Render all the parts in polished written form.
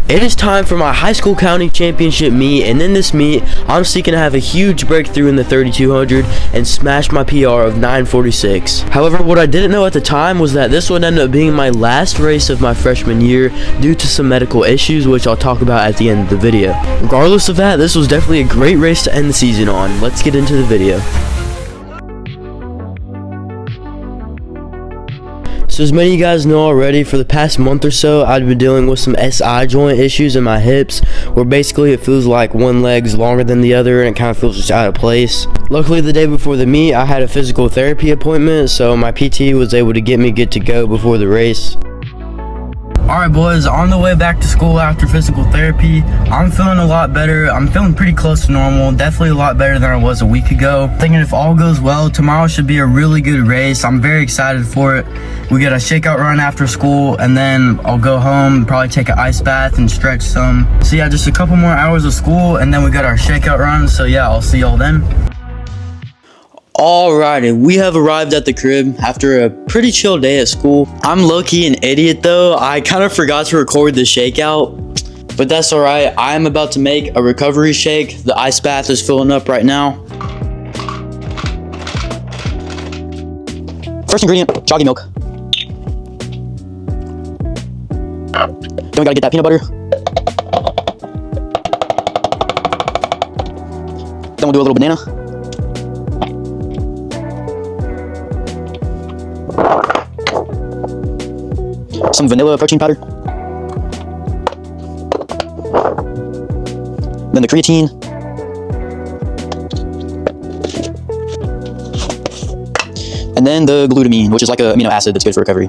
It is time for my high school county championship meet, and in this meet, I'm seeking to have a huge breakthrough in the 3200 and smash my PR of 9:46. However, what I didn't know at the time was that this would end up being my last race of my freshman year due to some medical issues, which I'll talk about at the end of the video. Regardless of that, this was definitely a great race to end the season on. Let's get into the video. So as many of you guys know already, for the past month or so, I've been dealing with some SI joint issues in my hips, where basically it feels like one leg's longer than the other and it kind of feels just out of place. Luckily, the day before the meet, I had a physical therapy appointment, so my PT was able to get me good to go before the race. Alright boys, on the way back to school after physical therapy, I'm feeling a lot better. I'm feeling pretty close to normal, definitely a lot better than I was a week ago. Thinking if all goes well, tomorrow should be a really good race. I'm very excited for it. We get a shakeout run after school, and then I'll go home, probably take an ice bath and stretch some. So yeah, just a couple more hours of school, and then we got our shakeout run. So yeah, I'll see y'all then. Alrighty, we have arrived at the crib after a pretty chill day at school. I'm low-key an idiot though. I kind of forgot to record the shakeout, but that's alright. I am about to make a recovery shake. The ice bath is filling up right now. First ingredient, Joggy milk. Then we gotta get that peanut butter. Then we'll do a little banana. Some vanilla protein powder. Then the creatine. And then the glutamine, which is like an amino acid that's good for recovery.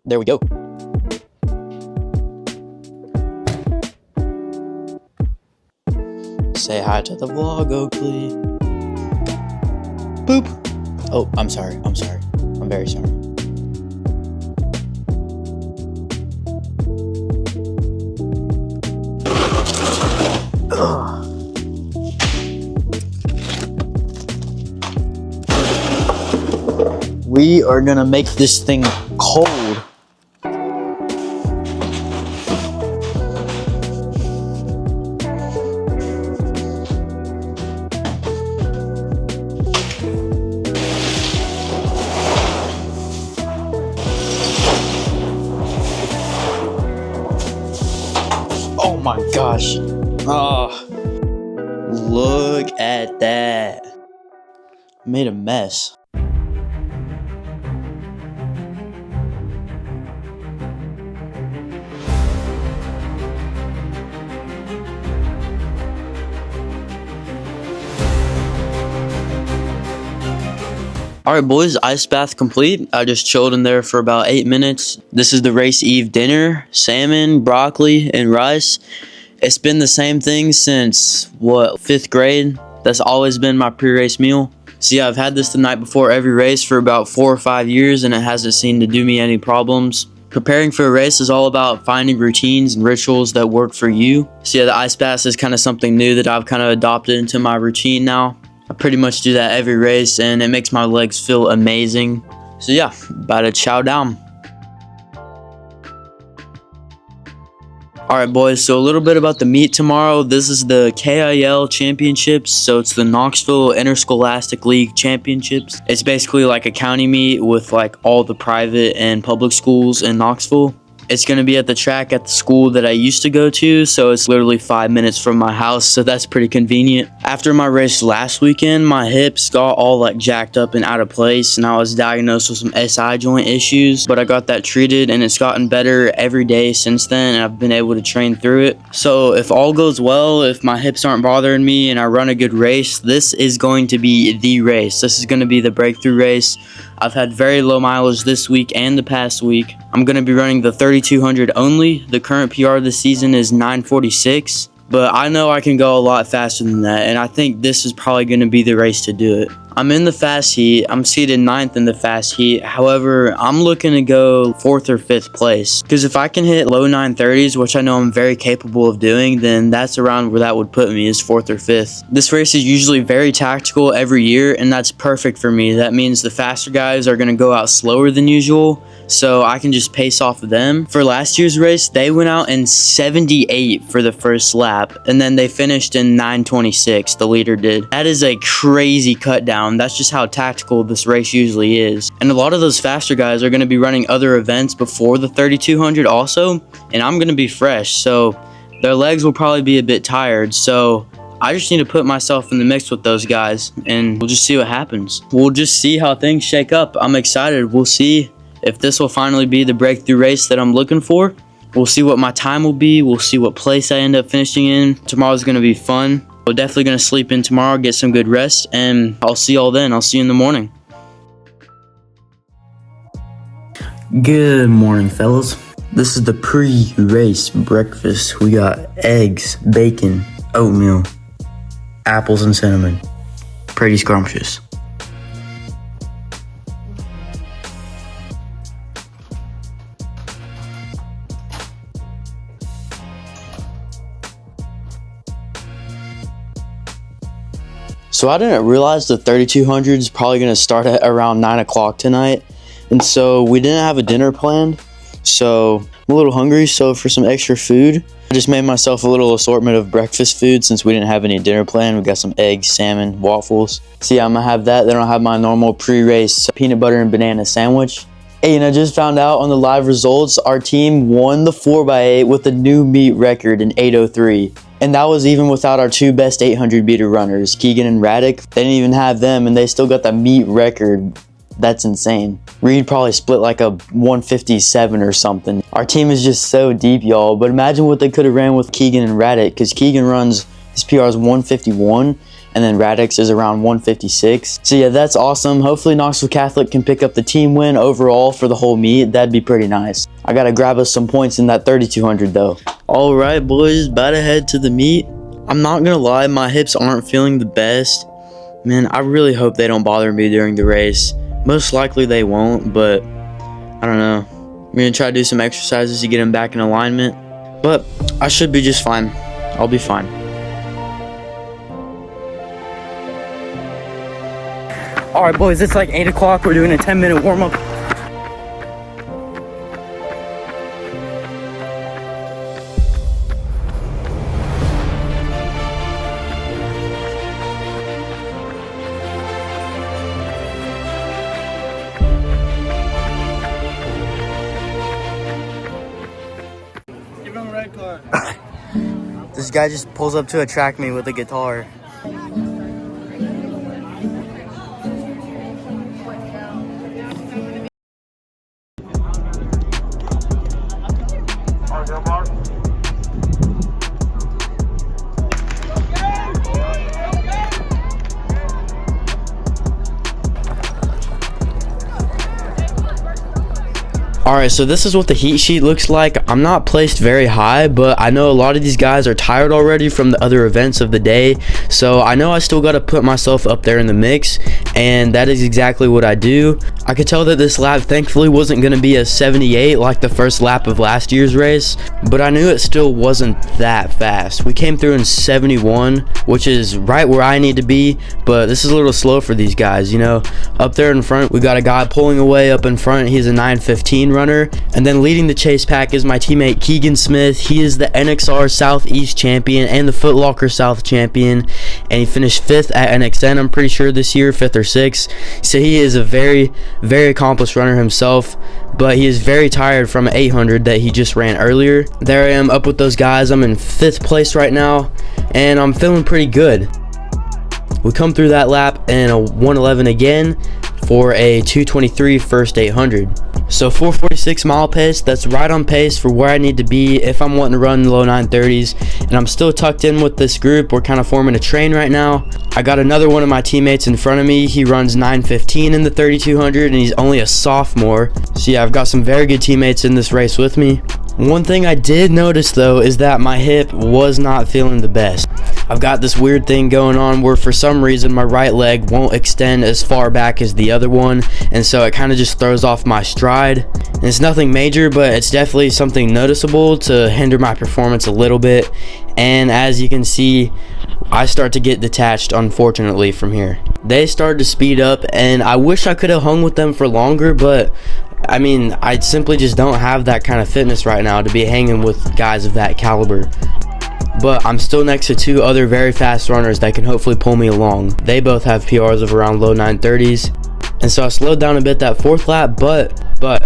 There we go. Say hi to the vlog, Oakley. Boop. Oh, I'm sorry. I'm very sorry. We are gonna make this thing cold. Oh my gosh. Oh, look at that. I made a mess. Alright boys, ice bath complete. I just chilled in there for about 8 minutes. This is the race eve dinner: salmon, broccoli, and rice. It's been the same thing since, 5th grade? That's always been my pre-race meal. So yeah, I've had this the night before every race for about 4 or 5 years, and it hasn't seemed to do me any problems. Preparing for a race is all about finding routines and rituals that work for you. So yeah, the ice bath is kind of something new that I've kind of adopted into my routine now. I pretty much do that every race, and it makes my legs feel amazing. So yeah, about to chow down. Alright boys, so a little bit about the meet tomorrow. This is the KIL Championships, so it's the Knoxville Interscholastic League Championships. It's basically like a county meet with like all the private and public schools in Knoxville. It's going to be at the track at the school that I used to go to, so it's literally 5 minutes from my house, so that's pretty convenient. After my race last weekend, my hips got all like jacked up and out of place, and I was diagnosed with some SI joint issues, but I got that treated and it's gotten better every day since then, and I've been able to train through it. So if all goes well, if my hips aren't bothering me and I run a good race, this is going to be the race. This is going to be the breakthrough race. I've had very low mileage this week and the past week. I'm going to be running the 3200 only. The current PR this season is 9:46, but I know I can go a lot faster than that, and I think this is probably going to be the race to do it. I'm in the fast heat. I'm seated 9th in the fast heat. However, I'm looking to go 4th or 5th place. Because if I can hit low 930s, which I know I'm very capable of doing, then that's around where that would put me, is 4th or 5th. This race is usually very tactical every year, and that's perfect for me. That means the faster guys are going to go out slower than usual, so I can just pace off of them. For last year's race, they went out in 78 for the first lap, and then they finished in 926, the leader did. That is a crazy cut down. That's just how tactical this race usually is. And a lot of those faster guys are going to be running other events before the 3200 also, and I'm going to be fresh, so their legs will probably be a bit tired, so I just need to put myself in the mix with those guys, and we'll just see what happens. We'll just see how things shake up. I'm excited. We'll see if this will finally be the breakthrough race that I'm looking for. We'll see what my time will be. We'll see what place I end up finishing in. Tomorrow's going to be fun. We're definitely going to sleep in tomorrow, get some good rest, and I'll see y'all then. I'll see you in the morning. Good morning, fellas. This is the pre-race breakfast. We got eggs, bacon, oatmeal, apples, and cinnamon. Pretty scrumptious. So I didn't realize the 3200 is probably going to start at around 9 o'clock tonight. And so we didn't have a dinner planned. So I'm a little hungry. So for some extra food, I just made myself a little assortment of breakfast food since we didn't have any dinner planned. We got some eggs, salmon, waffles. So yeah, I'm going to have that. Then I'll have my normal pre-race peanut butter and banana sandwich. Hey, and I just found out on the live results, our team won the 4x8 with a new meet record in 8:03. And that was even without our two best 800 meter runners, Keegan and Raddick. They didn't even have them, and they still got the meet record. That's insane. Reed probably split like a 157 or something. Our team is just so deep, y'all. But imagine what they could have ran with Keegan and Raddick, because Keegan runs, his PR is 151, and then Raddick's is around 156. So yeah, that's awesome. Hopefully Knoxville Catholic can pick up the team win overall for the whole meet. That'd be pretty nice. I gotta grab us some points in that 3200 though. All right, boys, about to head to the meet. I'm not gonna lie, my hips aren't feeling the best. Man, I really hope they don't bother me during the race. Most likely they won't, but I don't know. I'm gonna try to do some exercises to get them back in alignment, but I should be just fine. I'll be fine. All right, boys, it's like 8 o'clock. We're doing a 10-minute warm-up. Give him a red card. This guy just pulls up to a track meet with a guitar. Alright, so this is what the heat sheet looks like. I'm not placed very high, but I know a lot of these guys are tired already from the other events of the day. So I know I still got to put myself up there in the mix, and that is exactly what I do. I could tell that this lap thankfully wasn't going to be a 78 like the first lap of last year's race, but I knew it still wasn't that fast. We came through in 71, which is right where I need to be, but this is a little slow for these guys, you know. Up there in front, we got a guy pulling away up in front. He's a 9:15 runner, and then leading the chase pack is my teammate Keegan Smith. He is the NXR Southeast champion and the Foot Locker South champion, and he finished 5th at NXN, I'm pretty sure, this year, 5th or 6th. So he is a very accomplished runner himself, but he is very tired from an 800 that he just ran earlier. There I am up with those guys. I'm in 5th place right now, and I'm feeling pretty good. We come through that lap in a 111 again for a 223 first 800. So 446 mile pace, that's right on pace for where I need to be if I'm wanting to run low 930s, and I'm still tucked in with this group. We're kind of forming a train right now. I got another one of my teammates in front of me. He runs 915 in the 3200, and he's only a sophomore. So yeah, I've got some very good teammates in this race with me. One thing I did notice though is that my hip was not feeling the best. I've got this weird thing going on where for some reason my right leg won't extend as far back as the other one, and so it kind of just throws off my stride. And it's nothing major, but it's definitely something noticeable to hinder my performance a little bit. And as you can see, I start to get detached, unfortunately, from here. They started to speed up, and I wish I could have hung with them for longer, but I mean, I simply just don't have that kind of fitness right now to be hanging with guys of that caliber. But I'm still next to two other very fast runners that can hopefully pull me along. They both have PRs of around low 930s. And so I slowed down a bit that fourth lap, but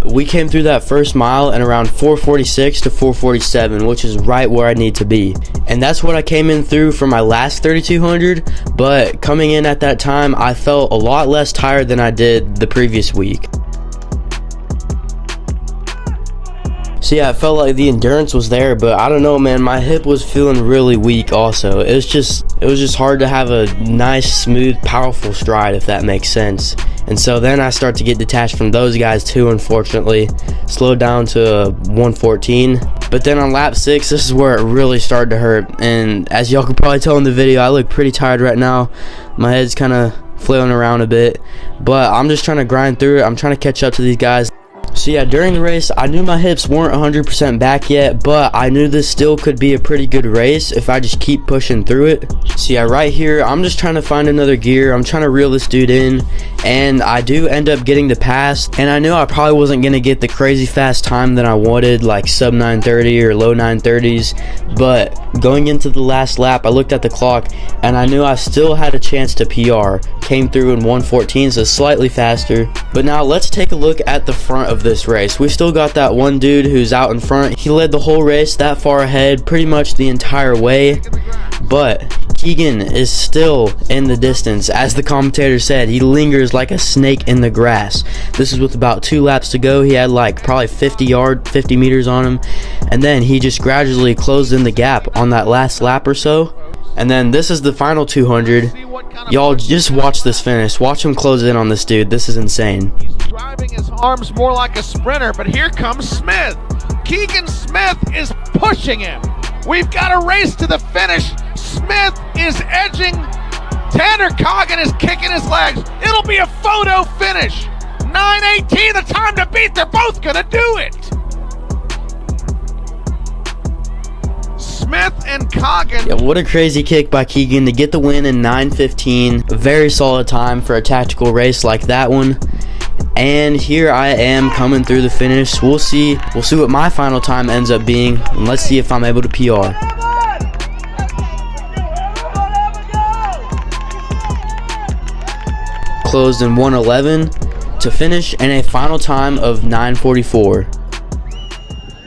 we came through that first mile in around 446 to 447, which is right where I need to be. And that's what I came in through for my last 3200, but coming in at that time, I felt a lot less tired than I did the previous week. So yeah, it felt like the endurance was there, but I don't know, man, my hip was feeling really weak also. It was just hard to have a nice, smooth, powerful stride, if that makes sense. And so then I start to get detached from those guys too, unfortunately. Slowed down to 114. But then on lap 6, this is where it really started to hurt. And as y'all can probably tell in the video, I look pretty tired right now. My head's kind of flailing around a bit. But I'm just trying to grind through it. I'm trying to catch up to these guys. So yeah, during the race, I knew my hips weren't 100% back yet, but I knew this still could be a pretty good race if I just keep pushing through it. So yeah, right here, I'm just trying to find another gear. I'm trying to reel this dude in, and I do end up getting the pass. And I knew I probably wasn't going to get the crazy fast time that I wanted, like sub 930 or low 930s. But going into the last lap, I looked at the clock, and I knew I still had a chance to PR. Came through in 114, so slightly faster. But now let's take a look at the front of this race. We still got that one dude who's out in front. He led the whole race that far ahead pretty much the entire way, but Keegan is still in the distance. As the commentator said, he lingers like a snake in the grass. This is with about 2 laps to go. He had like probably 50 meters on him, and then he just gradually closed in the gap on that last lap or so. And then this is the final 200. Y'all just watch this finish. Watch him close in on this dude. This is insane. He's driving his arms more like a sprinter, but here comes Smith. Keegan Smith is pushing him. We've got a race to the finish. Smith is edging. Tanner Coggin is kicking his legs. It'll be a photo finish. 9:18, the time to beat. They're both gonna do it. Smith and Coggin. Yeah, what a crazy kick by Keegan to get the win in 9:15. A very solid time for a tactical race like that one. And here I am coming through the finish. We'll see what my final time ends up being, and let's see if I'm able to PR. Closed in 1:11 to finish in a final time of 9:44.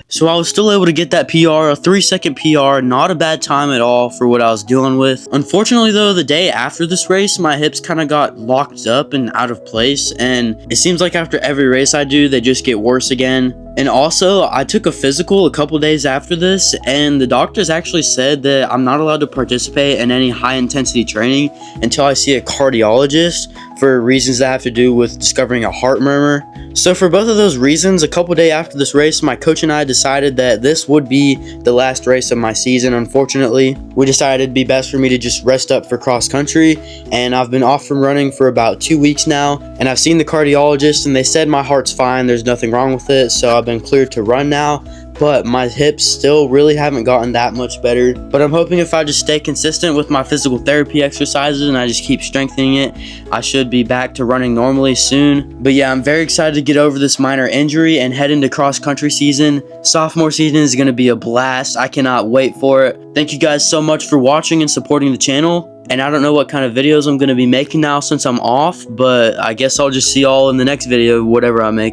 So I was still able to get that PR, a 3-second PR, not a bad time at all for what I was dealing with. Unfortunately though, the day after this race, my hips kind of got locked up and out of place, and it seems like after every race I do, they just get worse again. And also, I took a physical a couple days after this, and the doctors actually said that I'm not allowed to participate in any high intensity training until I see a cardiologist for reasons that have to do with discovering a heart murmur. So for both of those reasons, a couple days after this race, my coach and I decided that this would be the last race of my season, unfortunately. We decided it'd be best for me to just rest up for cross country, and I've been off from running for about 2 weeks now, and I've seen the cardiologist and they said my heart's fine, there's nothing wrong with it, so I've been cleared to run now. But my hips still really haven't gotten that much better. But I'm hoping if I just stay consistent with my physical therapy exercises and I just keep strengthening it, I should be back to running normally soon. But yeah, I'm very excited to get over this minor injury and head into cross country season. Sophomore season is going to be a blast. I cannot wait for it. Thank you guys so much for watching and supporting the channel. And I don't know what kind of videos I'm going to be making now since I'm off, but I guess I'll just see y'all in the next video, whatever I make.